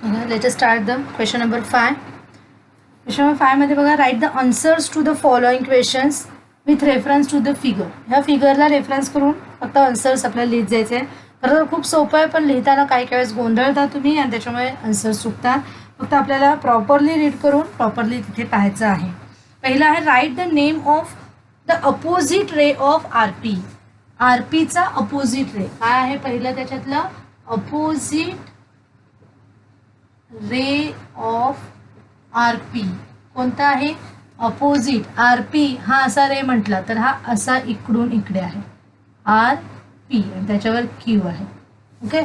Let us start the question number 5. Question number 5 मध्ये बघा, write the answers to the following questions with reference to the figure. ह्या फिगरला reference करून फक्त answers आपल्याला लिहित जायचे आहे. खरं तर खूप सोपं आहे, पण लिहिताना काही काही वेळेस गोंधळता तुम्ही आणि त्याच्यामुळे आन्सर्स चुकतात. फक्त आपल्याला प्रॉपरली रीड करून प्रॉपरली तिथे पाहायचं आहे. पहिला आहे, write the name of the opposite ray of R P. R पीचा अपोजिट रे काय आहे? पहिलं त्याच्यातलं opposite ray of R P कोणता आहे? अपोजिट. आर पी हा असा रे म्हटला तर हा असा इकडून इकडे आहे आर पी आणि त्याच्यावर क्यू आहे. ओके,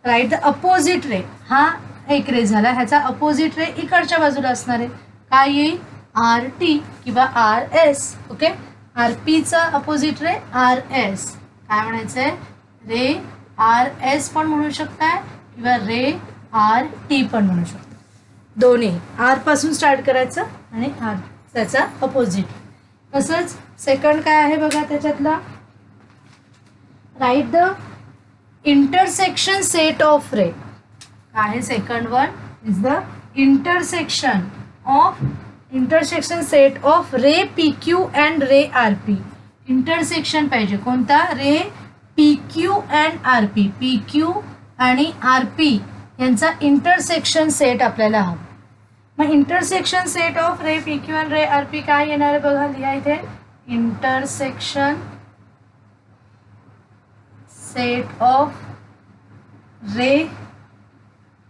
राईट द अपोजिट रे. हा एक रे झाला, ह्याचा अपोजिट रे इकडच्या बाजूला असणार आहे. काय येईल? आर टी किंवा आर एस. ओके, आर पीचा अपोजिट रे आर एस. काय म्हणायचं आहे? रे आर एस पण म्हणू शकताय किंवा रे आर टी पण म्हणू शकतो. दोन्ही आर पासून स्टार्ट करायचं आणि आर त्याचा अपोजिट. तसंच सेकंड काय आहे बघा त्याच्यातला, write the intersection set of ray. काय आहे second one? Is the intersection set of ray P Q and ray R P. Intersection पाहिजे कोणता? Ray P Q and R P. P Q आणि आर पी यांचा intersection set आपल्याला हवा. मग intersection set of ray P Q and ray R P काय येणार आहे बघा, लिहा इथे. Intersection set of ray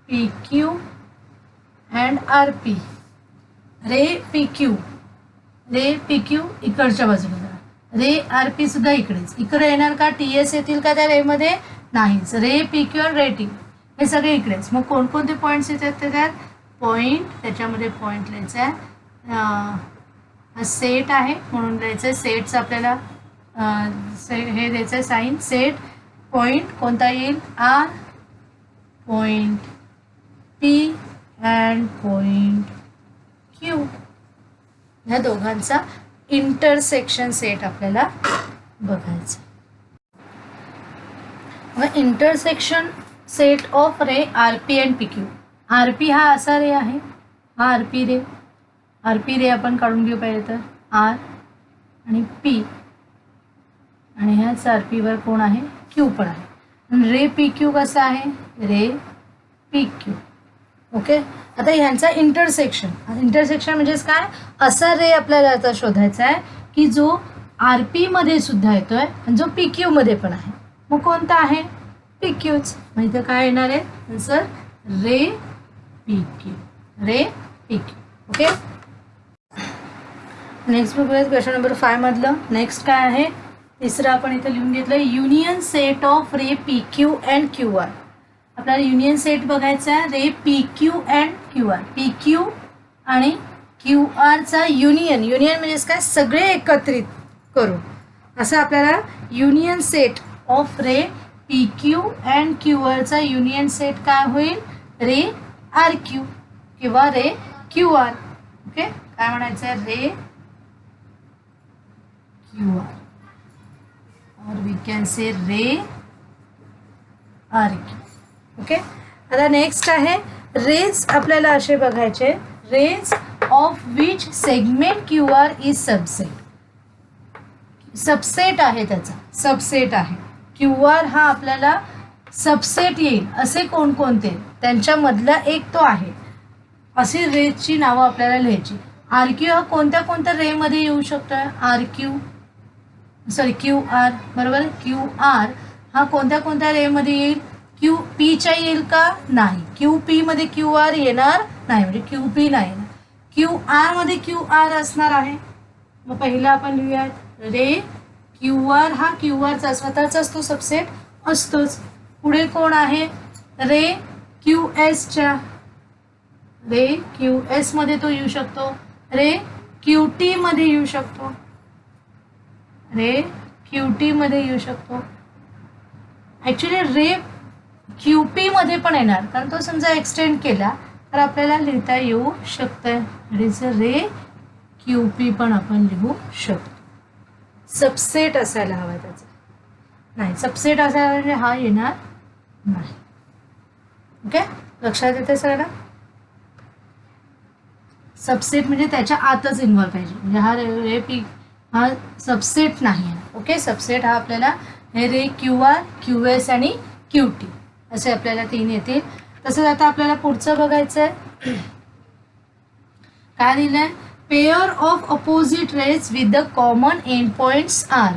P Q and R P. Ray P Q इकडच्या बाजूला, रे आर पी सुद्धा इकडेच. इकडे येणार का? टी एस येतील का त्या रेमध्ये? नाहीच. रे पी क्यू आणि रे टी हे सगळे इकडेच. मग कोणकोणते पॉईंट्स येतात त्याच्यात? पॉईंट, त्याच्यामध्ये पॉईंट लिहायचा आहे. हा सेट आहे म्हणून लिहायचं आहे. सेट्स आपल्याला हे द्यायचं आहे साईन. सेट पॉईंट कोणता येईल? R, point P and point Q. ह्या दोघांचा इंटरसेक्शन सेट आपल्याला बघायचा. मग intersection set of ray R P and P Q. R P हा असा रे आहे, हा आर पी रे आपण काढून घेऊ पाहिजे तर आर आणि पी, आणि ह्याच आर पीवर कोण आहे? क्यू पण आहे. आणि रे पी क्यू कसा आहे? Ray P Q. ओके, आता ह्यांचा इंटरसेक्शन म्हणजेच काय? असा रे आपल्याला आता शोधायचा आहे की जो आर पीमध्ये सुद्धा येतोय आणि जो पी क्यूमध्ये पण आहे. मग कोणता आहे? पी क्यूच. मग इथं काय येणार आहे आन्सर? रे पी क्यू. ओके, नेक्स्ट बघूया क्वेश्चन नंबर 5 मधलं. नेक्स्ट काय आहे? तिसरं आपण इथं लिहून घेतलं, union set of ray P Q and Q R. आपल्याला युनियन सेट बघायचा आहे ray P Q and Q R. P Q आणि क्यू आरचा युनियन म्हणजेच काय? सगळे एकत्रित करू असं आपल्याला union set of ray P Q and Q आरचा युनियन सेट काय होईल? रे आर क्यू किंवा रे क्यू आर. ओके, काय म्हणायचं आहे? Ray Q R, or we can say ray R Q. Okay, आता नेक्स्ट आहे रेज. आपल्याला असे बघायचे, rays of which segment Q R is subset. Subset आहे त्याचा, सबसेट आहे. क्यू आर हा आपल्याला सबसेट येईल असे कोणकोणते? त्यांच्यामधला एक तो आहे. असे रेजची नावं आपल्याला लिहायची. आर क्यू हा कोणत्या कोणत्या रेमध्ये येऊ शकतो? क्यू आर, बरोबर. क्यू आर हा कोणत्या कोणत्या रेमध्ये येईल? क्यू पीच्या येईल का? नाही. क्यू पी मध्ये क्यू आर येणार नाही, म्हणजे क्यू पी नाही येणार. क्यू आर मध्ये क्यू आर असणार आहे. मग पहिला आपण लिहूयात रे क्यू आर. हा क्यू आरचा स्वतःचाच तो सबसेट असतोच. पुढे कोण आहे? रे क्यू एसच्या, रे क्यू एस मध्ये तो येऊ शकतो. रे क्यू टी मध्ये येऊ शकतो, रे क्यू टी मध्ये येऊ शकतो. ॲक्च्युली रे क्यू पी मध्ये पण येणार, कारण तो समजा एक्सटेंड केला तर आपल्याला लिहिता येऊ शकतं. रे क्यू पी पण आपण लिहू शकतो. सबसेट असायला हवा त्याचा. नाही, सबसेट असायला म्हणजे हा येणार नाही. ओके, लक्षात येते सगळ्यांना? सबसेट म्हणजे त्याच्या आतच इन्व्हॉल्व पाहिजे, म्हणजे हा रे पी हा सबसेट नाही आहे. ओके, सबसेट हा आपल्याला हे रे क्यू आर, क्यू एस आणि क्यू टी असे आपल्याला 3 येतील. तसंच आता आपल्याला पुढचं बघायचं आहे. काय दिलं आहे? Pair of opposite rays with the common end points R.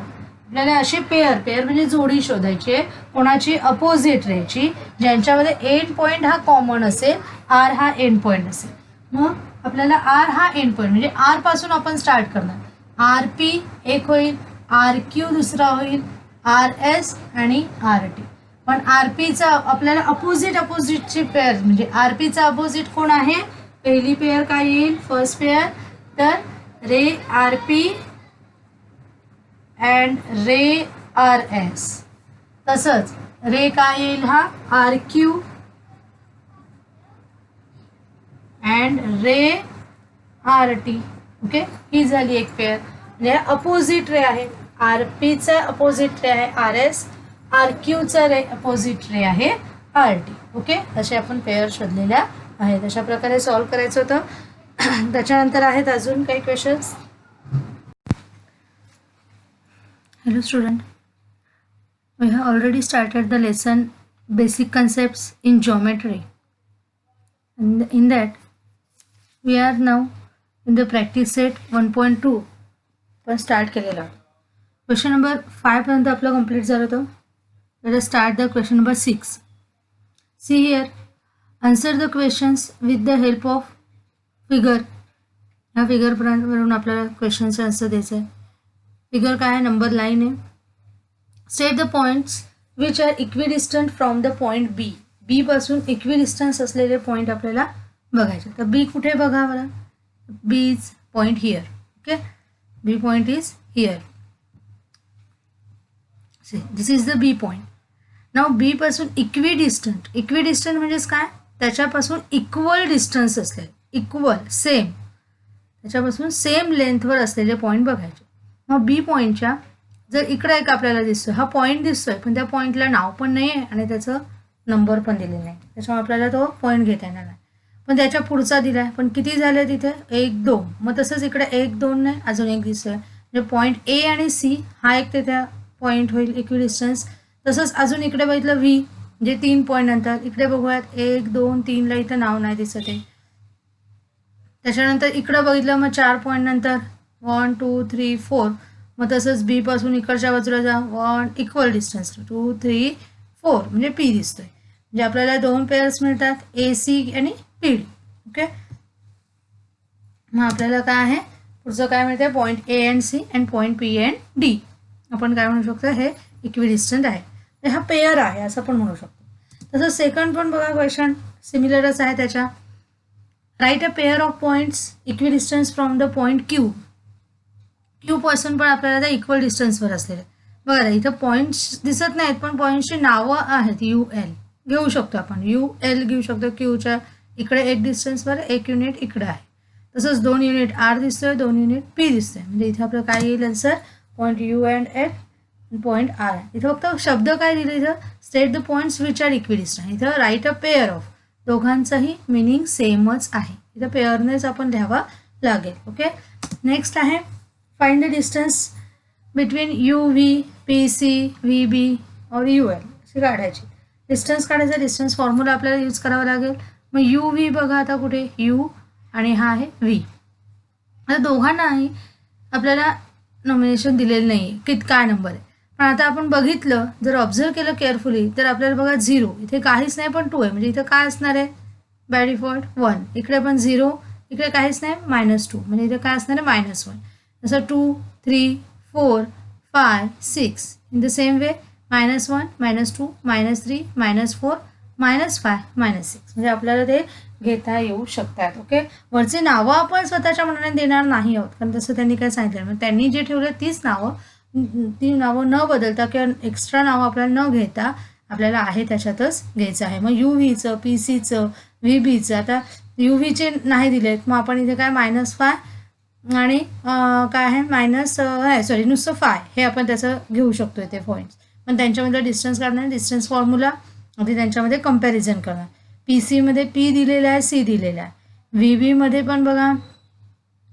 आपल्याला असे पेअर म्हणजे जोडी शोधायची आहे. कोणाची? अपोजिट रेची, ज्यांच्यामध्ये एंड पॉईंट हा कॉमन असेल, आर हा एंड पॉईंट असेल. मग आपल्याला आर हा एंड पॉईंट म्हणजे आर पासून आपण स्टार्ट करणार. आर पी एक होईल, आर क्यू दुसरा होईल, आर एस आणि आर टी. पण आर पीचा आपल्याला अपोजिटची पेअर म्हणजे आर पीचा अपोजिट कोण आहे? पहिली पेअर काय येईल? फर्स्ट पेअर, तर ray R P and ray R S. तसंच रे काय येईल? हा R Q and ray R T. Okay, ही झाली एक पेअर, म्हणजे अपोजिट रे आहे. आर पीचा अपोजिट रे आहे आर एस, आर क्यूचा रे अपोजिट रे आहे आर टी. ओके, असे आपण पेअर शोधलेल्या आहेत. अशा प्रकारे सॉल्व्ह करायचं होतं. त्याच्यानंतर आहेत अजून काही questions. Hello student, we have already started the lesson basic concepts in geometry, and in that we are now in the practice set 1.2 पण स्टार्ट केलेला. क्वेश्चन नंबर 5 पर्यंत आपलं कंप्लीट झालं होतं. Let us start the question number 6. See here, answer the questions with the help of figure. ह्या फिगरवरून आपल्याला क्वेश्चनचा answer द्यायचा आहे. फिगर काय आहे? नंबर लाईन आहे. State the points which are equidistant from the point B. B पासून equidistance असलेले point आपल्याला बघायचे. तर बी कुठे बघा बरं? B is point here. Okay, B point is here. This is the B point. नाव बी पासून इक्विडिस्टंट म्हणजेच काय? त्याच्यापासून इक्वल डिस्टन्स असलेले, इक्वल सेम, त्याच्यापासून सेम लेंथवर असलेले पॉईंट बघायचे. मग बी पॉईंटच्या जर इकडे एक आपल्याला दिसतोय, हा पॉईंट दिसतोय पण त्या पॉईंटला नाव पण नाही आहे आणि त्याचं नंबर पण दिलेलं नाही, त्याच्यामुळे आपल्याला तो पॉईंट घेता येणार नाही. पण त्याच्या पुढचा दिला आहे, पण किती झाले तिथे? 1 2. मग तसंच इकडे 1 2 नाही, अजून एक दिसतोय, म्हणजे पॉईंट ए आणि सी हा एक तिथे पॉईंट होईल इक्विडिस्टन्स. तसंच अजून इकडे बघितलं व्ही, म्हणजे 3 पॉईंट नंतर इकडे बघूयात 1 2 3ला इथं नाव नाही दिसत आहे. त्याच्यानंतर इकडं बघितलं मग 4 पॉईंट नंतर 1 2 3 4. मग तसंच बी पासून इकडच्या बाजूला जा, 1 इक्वल डिस्टन्स 2 3 4 म्हणजे पी दिसतोय. म्हणजे आपल्याला 2 पेअर्स मिळतात, ए सी आणि पी डी. ओके, मग आपल्याला काय आहे पुढचं काय मिळतं? Point A and C and point P and D. आपण काय म्हणू शकतो? हे इक्विडिस्टंट आहे, हा पेअर आहे असं पण म्हणू शकतो. तसं सेकंड पण बघा, क्वेश्चन सिमिलरच आहे त्याच्या. Right a pair of points equidistance from the point Q. Q पासून पण आपल्याला त्या इक्वल डिस्टन्सवर असलेले बघा. इथं पॉईंट्स दिसत नाहीत पण पॉईंट्सची नावं आहेत. यू एल घेऊ शकतो आपण, यू एल घेऊ शकतो. क्यूच्या इकडे 1 डिस्टन्सवर 1 युनिट इकडे आहे. तसंच 2 युनिट आर दिसतोय, 2 युनिट पी दिसतोय. म्हणजे इथे आपलं काय येईल answer? Point U and L, point R. इथं फक्त शब्द काय दिले? इथं state the points which are equidistant. इथं राईट अ पेअर ऑफ, दोघांचाही मिनिंग सेमच आहे. इथं पेअरनेच आपण लिहावा लागेल. ओके, नेक्स्ट आहे find the distance between U V, P C, V B और यू एल अशी काढायची. डिस्टन्स काढायचा, डिस्टन्स फॉर्म्युला आपल्याला यूज करावा लागेल. मग यू व्ही बघा आता कुठे? यू आणि हा आहे व्ही. आता दोघांनाही आपल्याला नॉमिनेशन दिलेलं नाही की काय नंबर आहे. पण आता आपण बघितलं, जर ऑब्झर्व केलं केअरफुली तर आपल्याला बघा 0 इथे काहीच नाही पण 2 आहे, म्हणजे इथं काय असणार आहे? By default 1. इकडे पण 0, इकडे काहीच नाही -2, म्हणजे इथे काय असणार आहे? -1. जसं 2 3 4 5 6. In the same way -1 -2 -3 -4 -5 -6. म्हणजे आपल्याला ते घेता येऊ शकतात. ओके, वरचे नावं आपण स्वतःच्या मनाने देणार नाही आहोत, कारण तसं त्यांनी काय सांगितलं. मग त्यांनी जे ठेवलं तीच नावं, ती नावं न बदलता किंवा एक्स्ट्रा नावं आपल्याला न घेता आपल्याला आहे त्याच्यातच घ्यायचं आहे. मग यू व्हीचं, पी सीचं, व्ही बीचं, आता यू व्हीचे नाही दिलेत, मग आपण इथे काय -5 आणि काय आहे सॉरी नुसतं 5 हे आपण त्याचं घेऊ शकतो इथे पॉईंट्स. पण त्यांच्यामध्ये डिस्टन्स काढणार, डिस्टन्स फॉर्म्युला आधी त्यांच्यामध्ये कम्पॅरिझन करणार. पी सीमध्ये पी दिलेला आहे, सी दिलेला आहे. व्ही बीमध्ये पण बघा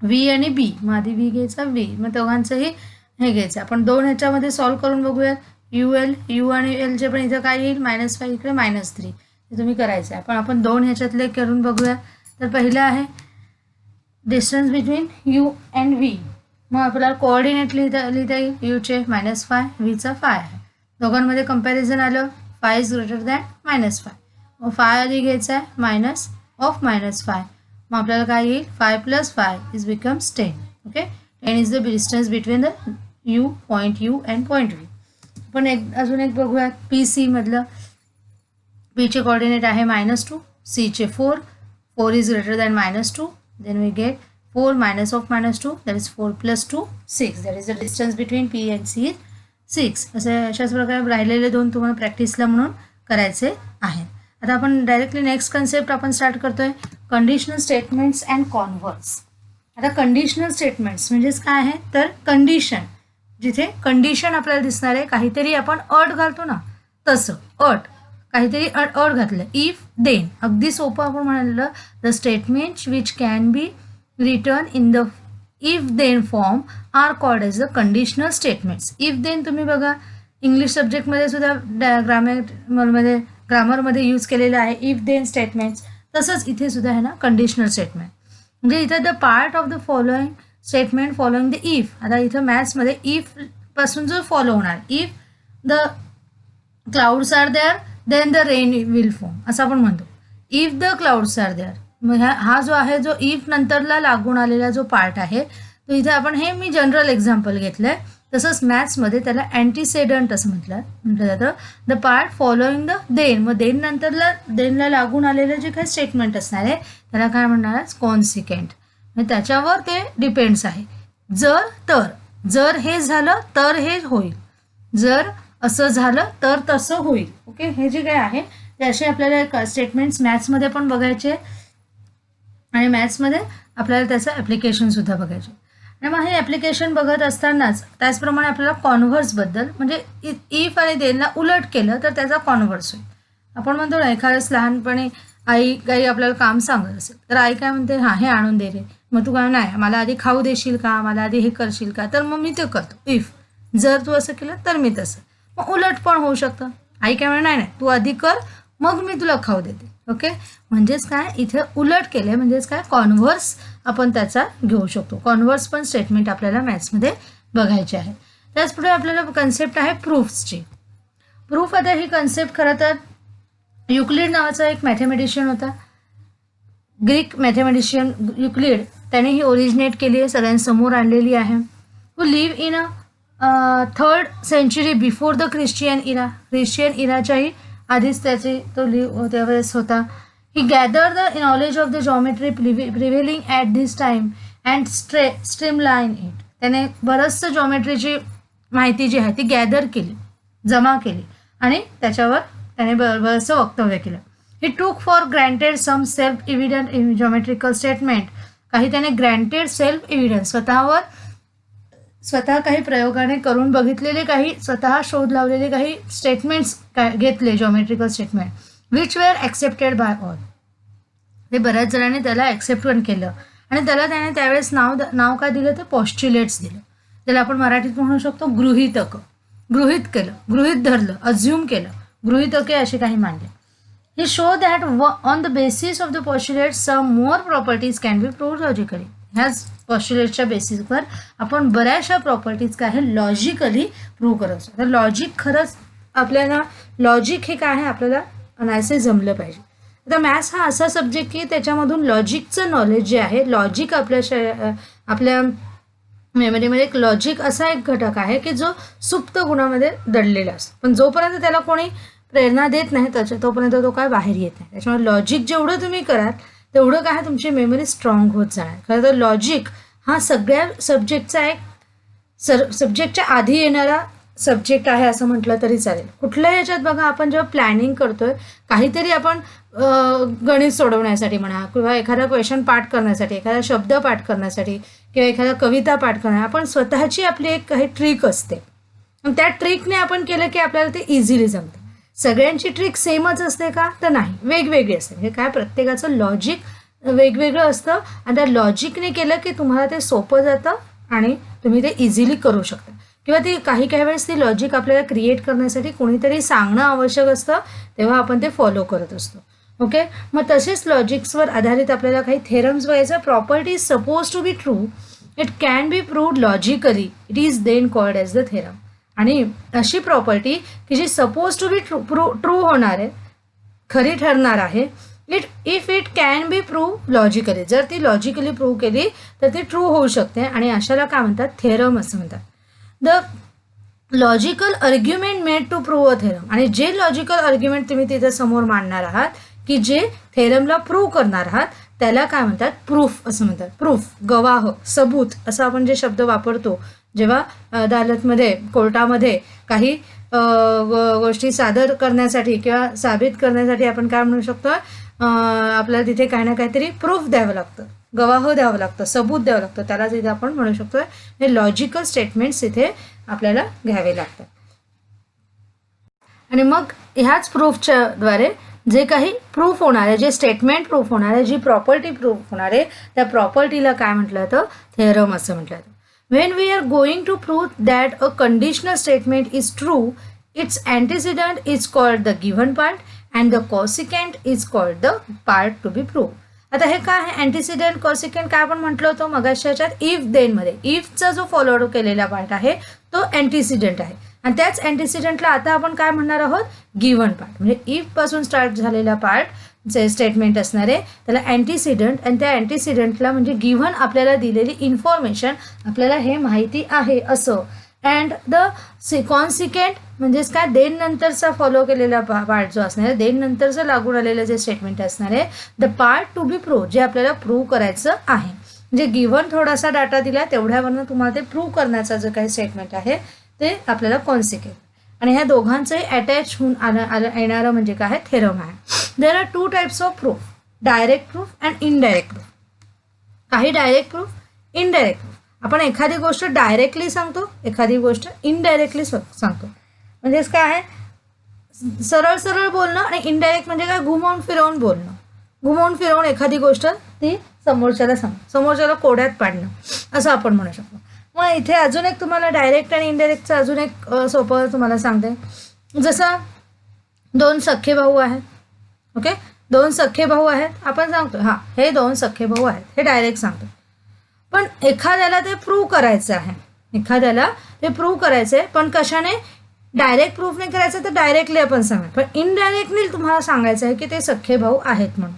व्ही आणि बी, मग आधी व्ही घ्यायचा, व्ही, मग दोघांचंही हे घ्यायचं. आपण दोन ह्याच्यामध्ये सॉल्व्ह करून बघूयात. यू एल, यू आणि एलचे पण इथं काय येईल, -5 इकडे -3, हे तुम्ही करायचं आहे. पण आपण दोन ह्याच्यातले करून बघूया. तर पहिलं आहे distance between you and V. मग आपल्याला कोऑर्डिनेट लिहिता येईल. यूचे -5, व्हीचा 5 आहे. दोघांमध्ये कंपॅरिझन आलं, 5 इज ग्रेटर दॅन -5. मग 5 आधी घ्यायचा आहे, मायनस ऑफ -5. मग आपल्याला काय येईल, 5 + 5 is becomes 10. Okay, 10 is the distance between the point U and point V. पण अजून एक बघूयात. पी सी मधलं पीचे कोऑर्डिनेट आहे -2, सीचे 4, 4 is greater than -2. Then we get 4 minus of -2, that is 4 + 2, 6. That is the distance between P and C is 6. अशाच प्रकारे राहिलेले दोन तुम्हाला प्रॅक्टिसला म्हणून करायचे आहेत. आता आपण डायरेक्टली नेक्स्ट कन्सेप्ट आपण स्टार्ट करतोय, कंडिशनल स्टेटमेंट्स अँड कॉन्व्हर्स. आता कंडिशनल स्टेटमेंट्स म्हणजेच काय आहे, तर कंडिशन, जिथे कंडिशन आपल्याला दिसणार आहे, काहीतरी आपण अट घालतो ना, तसं अट, काहीतरी अट घातलं. इफ देन, अगदी सोपं आपण म्हणालं, the statements which can be written in the if then form are called as the conditional statements. If then तुम्ही बघा इंग्लिश सब्जेक्टमध्ये सुद्धा ग्रामरमध्ये यूज केलेलं आहे इफ देन स्टेटमेंट्स. तसंच इथे सुद्धा आहे ना कंडिशनल स्टेटमेंट. म्हणजे इथं the part of the following statement following the if. आता इथं मॅथ्समध्ये इफ पासून जो फॉलो होणार, if the clouds are there then the rain will form, असं आपण म्हणतो. If the clouds are there, मग हा जो आहे, जो इफ नंतरला लागून आलेला जो पार्ट आहे, तो इथे आपण हे मी जनरल एक्झाम्पल घेतलं आहे. तसंच मॅथ्समध्ये त्याला अँटीसेडंट असं म्हटलं जातं. The part following the then, मग देनला लागून आलेलं जे काही स्टेटमेंट असणार आहे त्याला काय म्हणणार, कॉन्सिक्वेंट. म्हणजे त्याच्यावर ते डिपेंड्स आहे. जर हे झालं तर हे होईल, जर असं झालं तर तसं होईल. ओके, हे जे काय आहे ते असे आपल्याला स्टेटमेंट्स मॅथ्समध्ये पण बघायचे आणि मॅथ्समध्ये आपल्याला त्याचं ॲप्लिकेशनसुद्धा बघायचे. आणि मग हे ॲप्लिकेशन बघत असतानाच त्याचप्रमाणे आपल्याला कॉन्व्हर्सबद्दल, म्हणजे इफ आणि देनला उलट केलं तर त्याचा कॉन्व्हर्स होईल. आपण म्हणतो ना, एखाद्याच लहानपणी आई काही आपल्याला काम सांगत असेल तर आई काय म्हणते, हां हे आणून दे रे, मग तू काय, नाही मला आधी खाऊ देशील का, मला आधी हे करशील का, तर मग मी ते करतो. इफ, जर तू असं केलं तर मी तसं. मग उलट पण होऊ शकतं. आई काय म्हणणार, नाही तू आधी कर मग मी तुला खाऊ देते. ओके, म्हणजेच काय, इथे उलट केले म्हणजेच काय, कॉन्व्हर्स आपण त्याचा घेऊ शकतो. कॉन्व्हर्स पण स्टेटमेंट आपल्याला मॅथ्समध्ये बघायचे आहे. त्याचपुढे आपल्याला कन्सेप्ट आहे प्रूफ्सची. प्रूफ, आता ही कन्सेप्ट खरं तर युक्लिड नावाचा एक मॅथमॅटिशियन होता, ग्रीक मॅथमॅटिशियन युक्लिड, त्याने ही ओरिजिनेट केली आहे, सगळ्यांसमोर आणलेली आहे. To live in a 3rd century before the Christian era. Christian इराच्याही आधीच त्याची तो त्यावेळेस होता. He gather the knowledge of the geometry prevailing at this time and streamline it. त्याने बरंचसं जॉमेट्रीची माहिती जी आहे ती गॅदर केली, जमा केली आणि त्याच्यावर त्याने बरंचसं वक्तव्य केलं. He took for granted some self evident geometrical statement. काही त्याने ग्रँटेड सेल्फ इव्हिडन्स, स्वतः काही प्रयोगाने करून बघितलेले, काही स्वतः शोध लावलेले काही स्टेटमेंट्स घेतले, geometrical statement, which were accepted by all. ते बऱ्याच जणांनी त्याला ॲक्सेप्ट पण केलं आणि त्याला त्याने त्यावेळेस नाव काय दिलं, तर पॉस्च्युलेट्स दिलं. त्याला आपण मराठीत म्हणू शकतो गृहीतक. गृहीत केलं, गृहीत धरलं, अज्युम केलं, गृहीतके अशी काही मांडले. He show that on the basis of the postulates some more properties can be proved logically. ह्याच पॉस्च्युलेटच्या बेसिसवर आपण बऱ्याचशा प्रॉपर्टीज काय आहे लॉजिकली प्रूव्ह करत असतो. तर लॉजिक, खरंच आपल्याला लॉजिक हे काय आहे आपल्याला अनायसे जमलं पाहिजे. आता मॅथ्स हा असा सब्जेक्ट की त्याच्यामधून लॉजिकचं नॉलेज जे आहे, लॉजिक आपल्या मेमरीमध्ये एक लॉजिक असा एक घटक आहे की जो सुप्त गुणामध्ये दडलेला असतो, पण जोपर्यंत त्याला कोणी प्रेरणा देत नाही तोपर्यंत तो काय बाहेर येत नाही. त्याच्यामुळे लॉजिक जेवढं तुम्ही कराल तेवढं काय तुमची मेमरी स्ट्रॉंग होत जाणार. खरं तर लॉजिक हा सगळ्या सब्जेक्टचा एक सब्जेक्टच्या आधी येणारा सब्जेक्ट आहे असं म्हटलं तरी चालेल. कुठल्याही याच्यात बघा, आपण जेव्हा प्लॅनिंग करतोय, काहीतरी आपण गणित सोडवण्यासाठी म्हणा किंवा एखादा क्वेश्चन पाठ करण्यासाठी, एखादा शब्द पाठ करण्यासाठी किंवा एखादा कविता पाठ करण्यासाठी आपण स्वतःची आपली एक काही ट्रिक असते. त्या ट्रिकने आपण केलं की आपल्याला ते इझिली जमतं. सगळ्यांची ट्रिक सेमच असते का? तर नाही, वेगवेगळी असते. म्हणजे काय, प्रत्येकाचं लॉजिक वेगवेगळं असतं आणि त्या लॉजिकने केलं की तुम्हाला ते सोपं जातं आणि तुम्ही ते इझिली करू शकता. किंवा ती काही वेळेस ती लॉजिक आपल्याला क्रिएट करण्यासाठी कोणीतरी सांगणं आवश्यक असतं, तेव्हा आपण ते फॉलो करत असतो. ओके, मग तसेच लॉजिक्सवर आधारित आपल्याला काही थेरम्स बघायचं. Property is suppose to be true, it can be proved logically, it is then called as the theorem. आणि अशी प्रॉपर्टी की जी सपोज टू बी ट्रू होणार आहे, खरी ठरणार आहे, if it can be prove logically, जर ती लॉजिकली प्रूव्ह केली तर ती ट्रू होऊ शकते आणि अशाला काय म्हणतात, थेरम असं म्हणतात. The logical argument made to prove a theorem. आणि जे लॉजिकल आर्ग्युमेंट तुम्ही तिथे समोर मांडणार आहात की जे थेरमला प्रूव्ह करणार आहात त्याला काय म्हणतात, प्रूफ असं म्हणतात. प्रूफ, गवाह, सबूत असं आपण जे शब्द वापरतो जेव्हा अदालतमध्ये, कोर्टामध्ये काही गोष्टी सादर करण्यासाठी किंवा साबित करण्यासाठी आपण काय म्हणू शकतो, आपल्याला तिथे काही ना काहीतरी प्रूफ द्यावं लागतं, गवाह द्यावं लागतं, सबूत द्यावं लागतं, त्याला इथे आपण म्हणू शकतो हे लॉजिकल स्टेटमेंट्स इथे आपल्याला घ्यावे लागतात. आणि मग ह्याच प्रूफच्या द्वारे जे काही प्रूफ होणार आहे, जे स्टेटमेंट प्रूफ होणार आहे, जी प्रॉपर्टी प्रूफ होणार आहे, त्या प्रॉपर्टीला काय म्हटलं जातं, थेरम असं म्हटलं जातं. When we are going to prove that a conditional statement is true, its antecedent is called the given part and the consequent is called the part to be proved. आता हे काय आहे, अँटीसिडेंट, कॉन्सिक्वेंट काय आपण म्हटलं होतं मगाशी याच्यात, इफ देन मध्ये इफचा जो फॉलो केलेला पार्ट आहे तो अँटीसिडेंट आहे आणि त्याच अँटीसिडेंटला आता आपण काय म्हणणार आहोत, गिव्हन पार्ट. म्हणजे इफ पासून स्टार्ट झालेला पार्ट जे स्टेटमेंट असणार आहे त्याला अँटीसिडेंट, आणि त्या अँटीसिडेंटला म्हणजे गिव्हन आपल्याला दिलेली इन्फॉर्मेशन, आपल्याला हे माहिती आहे असं. अँड द कॉन्सिक्वेंट म्हणजेच काय, देन नंतरचा फॉलो केलेला पार्ट जो असणार आहे, देन नंतरचं लागून आलेलं जे स्टेटमेंट असणार आहे, the part to be prove, जे आपल्याला प्रूव्ह करायचं आहे. म्हणजे गिव्हन थोडासा डाटा दिला तेवढ्यावरनं तुम्हाला ते प्रूव्ह करण्याचा जो काही स्टेटमेंट आहे ते आपल्याला कॉन्सिक्वेंट. आणि ह्या दोघांचंही अटॅच होऊन येणारं म्हणजे काय, थेरम आहे. There are two types of proof, direct proof and indirect proof. काही डायरेक्ट प्रूफ, इनडायरेक्ट प्रूफ. आपण एखादी गोष्ट डायरेक्टली सांगतो, एखादी गोष्ट इनडायरेक्टली सांगतो. म्हणजेच काय आहे, सरळ सरळ बोलणं, आणि इनडायरेक्ट म्हणजे काय, घुमवून फिरवून बोलणं. घुमवून फिरवून एखादी गोष्ट ती समोरच्याला समोरच्याला कोड्यात पाडणं असं आपण म्हणू शकतो. मग इथे अजून एक तुम्हाला डायरेक्ट आणि इनडायरेक्टचं अजून एक सोपं तुम्हाला सांगते. जसं दोन सख्खे भाऊ आहेत, ओके, दोन सख्खे भाऊ आहेत, आपण सांगतो हां हे दोन सख्खे भाऊ आहेत, हे डायरेक्ट सांगतो. पण एखाद्याला ते प्रूव्ह करायचं आहे, एखाद्याला ते प्रूव्ह करायचं आहे, पण कशाने, डायरेक्ट प्रूफ नाही करायचं तर डायरेक्टली आपण सांगा, पण इनडायरेक्टली तुम्हाला सांगायचं आहे की ते सख्खे भाऊ आहेत म्हणून.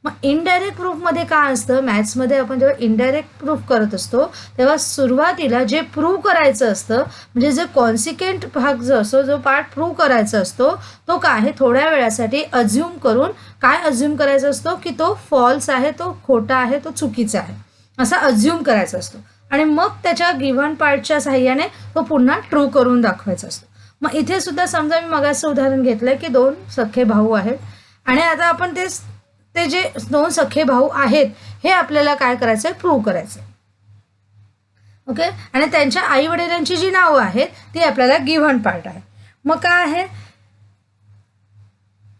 मग इनडायरेक्ट प्रूफमध्ये काय असतं, मॅथ्समध्ये आपण जेव्हा इनडायरेक्ट प्रूफ करत असतो तेव्हा सुरुवातीला जे प्रूव्ह करायचं असतं, म्हणजे जे कॉन्सिक्वेंट भाग जो असतो, जो पार्ट प्रूव्ह करायचा असतो तो काय आहे, थोड्या वेळासाठी अज्युम करून काय अज्युम करायचा असतो की तो फॉल्स आहे, तो खोटा आहे, तो चुकीचा आहे असा अज्युम करायचा असतो. आणि मग त्याच्या गिव्हन पार्टच्या साहाय्याने तो पुन्हा ट्रू करून दाखवायचा असतो. मग इथे सुद्धा समजा मी मगाचं उदाहरण घेतलं की दोन सख्खे भाऊ आहेत आणि आता आपण ते जे दोन सख्खे भाऊ आहेत हे आपल्याला काय करायचं आहे, प्रूव्ह करायचं. ओके, आणि त्यांच्या आई वडिलांची जी नावं आहेत ती आपल्याला गिव्हन पार्ट आहे. मग काय आहे,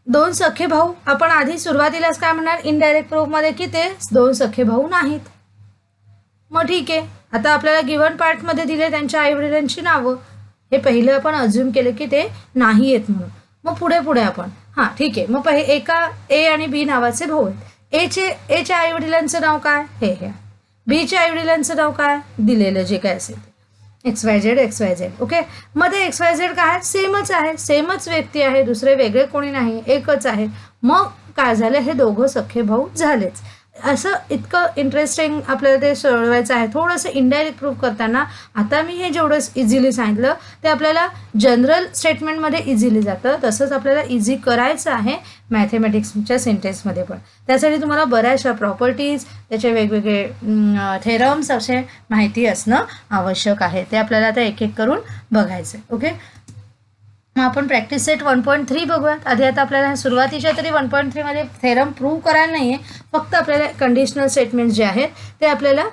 दोन सख्खे भाऊ, आपण आधी सुरुवातीलाच काय म्हणणार इनडायरेक्ट प्रूफमध्ये की ते दोन सख्खे भाऊ नाहीत. मग ठीक आहे, आता आपल्याला गिव्हन पार्टमध्ये दिले त्यांच्या आई वडिलांची नावं, हे पहिलं आपण अज्युम केलं की ते नाही आहेत म्हणून. मग पुढे आपण हां ठीक आहे, मग एका ए आणि बी नावाचे भाऊ आहेत. एच्या आई वडिलांचं नाव काय, हे बीच्या आई वडिलांचं नाव काय, दिलेलं जे काय असेल ते XYZ. ओके, मध्ये XYZ काय सेमच आहे, सेमच व्यक्ती आहे, दुसरे वेगळे कोणी नाही, एकच आहे. मग काय झालं, हे दोघं सख्खे भाऊ झालेच. असं इतकं इंटरेस्टिंग आपल्याला ते सोडवायचं आहे. थोडंसं इनडायरेक्ट प्रूफ करताना आता मी हे जेवढं इझिली सांगितलं ते आपल्याला जनरल स्टेटमेंटमध्ये इझिली जातं, तसंच आपल्याला इझी करायचं आहे मॅथेमॅटिक्सच्या सेंटेन्समध्ये पण. त्यासाठी तुम्हाला बऱ्याचशा प्रॉपर्टीज, त्याचे वेगवेगळे थेरम्स असे माहिती असणं आवश्यक आहे. ते आपल्याला आता एक एक करून बघायचं आहे. ओके, मग आपण प्रॅक्टिस सेट 1.3 बघूयात. आधी आता आपल्याला सुरुवातीच्या तरी 1.3 मध्ये थेरम प्रूव्ह करायला नाही आहे, फक्त आपल्याला कंडिशनल स्टेटमेंट्स जे आहेत ते आपल्याला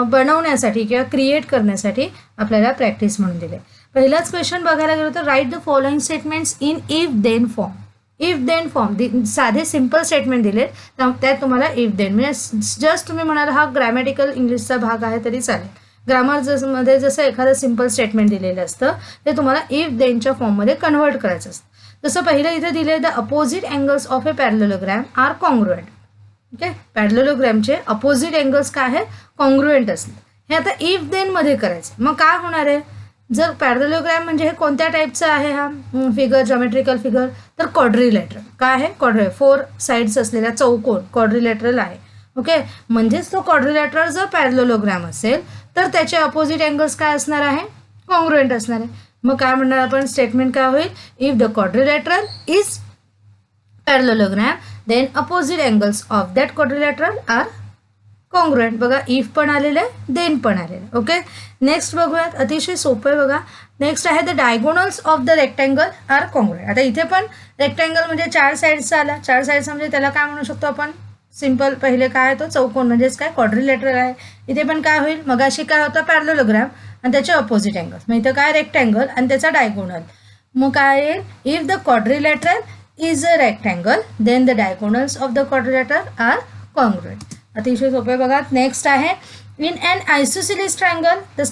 बनवण्यासाठी किंवा क्रिएट करण्यासाठी आपल्याला प्रॅक्टिस म्हणून दिले. पहिलाच क्वेश्चन बघायला गेलो तर write the following statements in if then form. If then form साधे सिम्पल स्टेटमेंट दिलेत, त्यात तुम्हाला इफ देन म्हणजे जस्ट तुम्ही म्हणाल हा ग्रॅमॅटिकल इंग्लिशचा भाग आहे तरी चालेल. ग्रामर मध्ये जसं एखादं सिम्पल स्टेटमेंट दिलेलं असतं ते तुम्हाला इफ देनच्या फॉर्ममध्ये कन्व्हर्ट करायचं असतं. जसं पहिलं इथे दिले the opposite angles of a parallelogram are congruent. Okay, पॅरलेलोग्रॅमचे अपोजिट अँगल्स काय आहेत, कॉन्ग्रुएंट असतात. हे आता इफ देन मध्ये करायचं. मग काय होणार आहे, जर पॅरलेलोग्रॅम म्हणजे हे कोणत्या टाईपचा आहे हा फिगर, जॉमेट्रिकल फिगर, तर क्वाड्रिलॅटरल. काय आहे, 4 साइड्स असलेला चौकोन क्वाड्रिलॅटरल आहे. ओके, म्हणजेच तो क्वाड्रिलॅटरल जर पॅरलेलोग्रॅम असेल तर त्याचे अपोजिट अँगल्स काय असणार आहे, कॉन्ग्रुएंट असणार आहे. मग काय म्हणणार आपण, स्टेटमेंट काय होईल, if the quadrilateral is parallelogram then opposite angles of that quadrilateral are congruent. बघा, इफ पण आलेलं आहे, देन पण आलेलं आहे. ओके, नेक्स्ट बघूयात, अतिशय सोपं आहे बघा. नेक्स्ट आहे the diagonals of the rectangle are congruent. आता इथे पण रेक्टँगल म्हणजे 4 साइड्सचा आला. 4 साइड्स म्हणजे त्याला काय म्हणू शकतो आपण, सिंपल पहिले काय आहे तो चौकोन म्हणजेच काय क्वाड्रिलॅटरल आहे. इथे पण काय होईल, मगाशी काय होता पॅरलेलोग्रॅम आणि त्याचे अपोजिट अँगल्स, मग इथं काय रेक्टँगल आणि त्याचा डायगोनल. मग काय येईल, if the quadrilateral is a rectangle then the diagonals of the quadrilateral are congruent. अतिशय सोपे बघा. नेक्स्ट आहे in an isosceles triangle the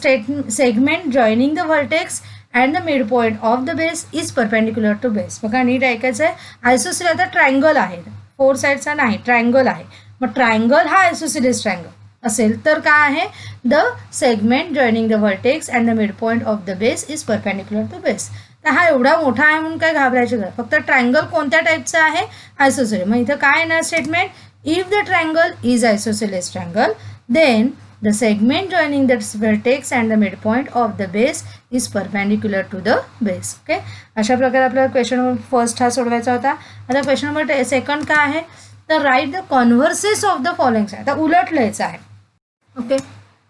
segment joining the vertex and the mid point of the base is perpendicular to base. बघा, नीट ऐकायचं आहे. Isosceles आता triangle आहे, 4 साइडचा नाही, ट्रायंगल आहे. मग ट्रायंगल हा आयसोसेलेस ट्रायंगल असेल तर काय आहे, the segment joining the vertex and the mid point of the base is perpendicular to base. तर हा एवढा मोठा आहे म्हणून काय घाबरायची गरज, फक्त ट्रायंगल कोणत्या टाईपचा आहे, आयसोसेलेस. मग इथं काय येणार statement, if the triangle is isosceles triangle then the segment joining the vertex and the midpoint of the base is perpendicular to the base. Okay, अशा प्रकारे आपल्याला क्वेश्चन नंबर फर्स्ट हा सोडवायचा होता. आता क्वेश्चन नंबर सेकंड काय आहे, तर write the converses of the following. आता उलट लिहायचं आहे. ओके,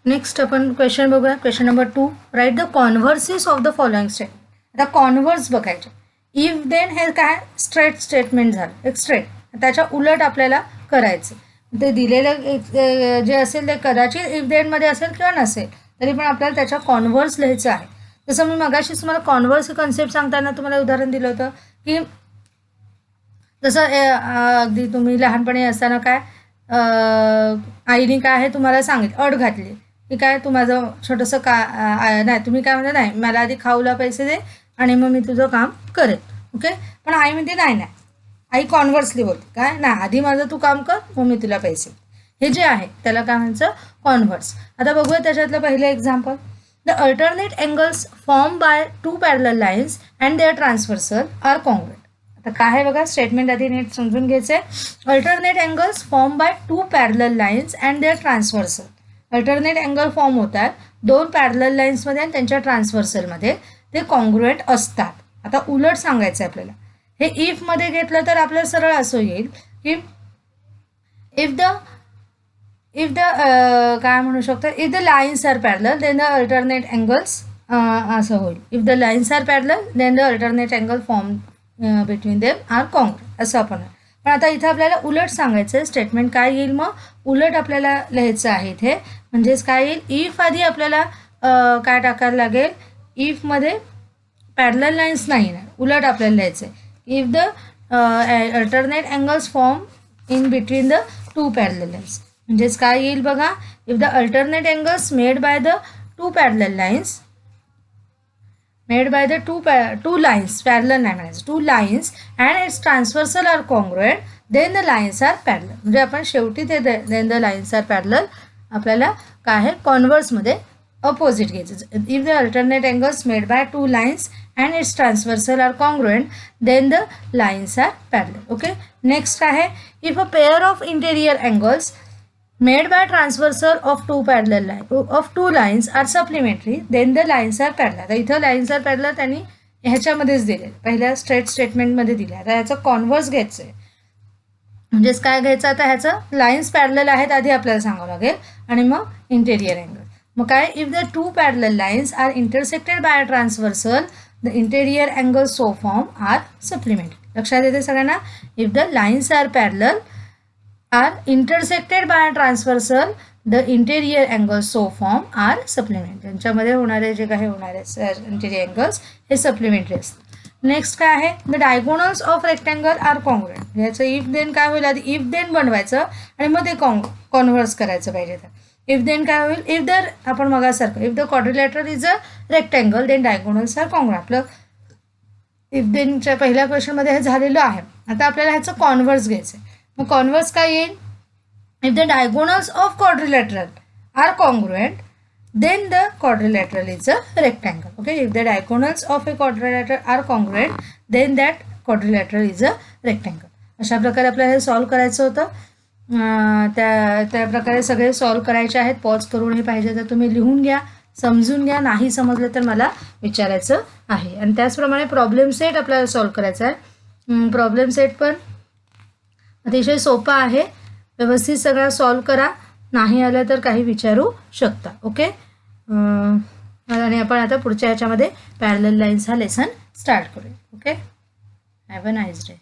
नेक्स्ट आपण क्वेश्चन बघूया. Question number 2, write the converses of the following statement. आता कॉन्व्हर्स बघायचे. इफ देन हे काय स्ट्रेट स्टेटमेंट झालं, एक स्ट्रेट, त्याच्या उलट आपल्याला करायचं. ते दिलेलं जे असेल ते कदाचित इफ देनमध्ये असेल किंवा नसेल तरी पण आपल्याला त्याच्या कॉन्व्हर्स लिहायचं आहे. जसं मी मगाशीच तुम्हाला कॉन्व्हर्स कन्सेप्ट सांगताना तुम्हाला उदाहरण दिलं होतं की जसं अगदी तुम्ही लहानपणी असताना काय आईने काय आहे तुम्हाला सांगितलं, अट घातली की काय तू माझं छोटंसं नाही, तुम्ही काय म्हणता, नाही मला आधी खाऊला पैसे दे आणि मग मी तुझं काम करेन. ओके, पण आई म्हणते नाही, आई कॉन्व्हर्सली बोलते काय, नाही आधी माझं तू काम कर मग मी तुला पैसे. हे जे आहे त्याला काय म्हणायचं, कॉन्व्हर्स. आता बघूया त्याच्यातलं पहिलं example. The alternate angles form by 2 parallel lines and their transversal are congruent. आता काय आहे बघा, स्टेटमेंट आधी नीट समजून घ्यायचं आहे. Alternate angles form by 2 parallel lines and their transversal. Alternate angle form होतात 2 पॅरलल लाईन्समध्ये आणि त्यांच्या ट्रान्सव्हर्सलमध्ये, ते कॉन्ग्रुएंट असतात. आता उलट सांगायचं आहे आपल्याला. हे इफ मध्ये घेतलं तर आपल्याला सरळ असं येईल की इफ द काय म्हणू शकतो, if the lines are parallel then the alternate angles, असं होईल. If the lines are parallel then the alternate angle form between them are congruent, असं आपण. पण आता इथं आपल्याला उलट सांगायचं आहे. स्टेटमेंट काय येईल, मग उलट आपल्याला लिहायचं आहे इथे. म्हणजेच काय येईल, इफ आधी आपल्याला काय टाकायला लागेल, इफमध्ये पॅरलल लाईन्स नाही ना, उलट आपल्याला लिहायचं आहे. If the alternate angles form in between the 2 parallel lines, म्हणजेच काय येईल बघा, if the alternate angles made by the 2 parallel lines two lines, parallel नाही म्हणायचं, 2 lines and its transversal are congruent then the lines are parallel. म्हणजे आपण शेवटी ते then the lines are parallel आपल्याला काय आहे, कॉन्व्हर्समध्ये अपोजिट घ्यायचं. If the alternate angles made by 2 lines and its transversal are congruent then the lines are parallel. Okay, next आहे, if a pair of interior angles made by transversal of 2 lines are supplementary then the lines are parallel. आता इथं lines are parallel त्यांनी ह्याच्यामध्येच दिले, पहिल्या straight स्टेटमेंटमध्ये दिले. आता ह्याचं कॉन्व्हर्स घ्यायचं आहे. म्हणजेच काय घ्यायचं, आता ह्याचं लाईन्स पॅरलल आहेत आधी आपल्याला सांगावं लागेल आणि मग इंटेरियर अँगल. मग काय, if the 2 parallel lines are intersected by a transversal the interior angles so formed are supplementary. लक्षात येते सगळ्यांना. if the lines are parallel are intersected by a transversal the interior angles so form are supplement. त्यांच्यामध्ये होणारे जे काही होणारे interior angles हे supplementary असतात. नेक्स्ट काय आहे, the diagonals of rectangle are congruent. याचं इफ देन काय होईल, आधी इफ देन बनवायचं आणि मग ते कॉन्व्हर्स करायचं पाहिजे. तर इफ देन काय होईल, इफ दर आपण मगासारखं if the quadrilateral is a rectangle then diagonals are congruent. आपलं इफ देनच्या पहिल्या क्वेश्चनमध्ये हे झालेलं आहे. आता आपल्याला ह्याचं कॉन्व्हर्स घ्यायचं आहे. मग कॉन्व्हर्स काय येईल, if the diagonals of quadrilateral are congruent then the quadrilateral is a rectangle. Okay, if the diagonals of a quadrilateral are congruent then that quadrilateral is a rectangle. अशा प्रकारे आपल्याला हे सॉल्व करायचं होतं. त्या प्रकारे सगळे सॉल्व करायचे आहेत. पॉज करून हे पाहिजे तर तुम्ही लिहून घ्या, समजून घ्या. नाही समजलं तर मला विचारायचं आहे. आणि त्याचप्रमाणे प्रॉब्लेम सेट आपल्याला सॉल्व करायचा आहे. प्रॉब्लेम सेट पण अतिशय सोपा आहे. व्यवस्थित सगळं सॉल्व करा. नाही आलं तर काही विचारू शकता. ओके, आणि आपण आता पुढच्या ह्याच्यामध्ये पॅरलल लाईन्स हा लेसन स्टार्ट करूया. Okay, have a nice day.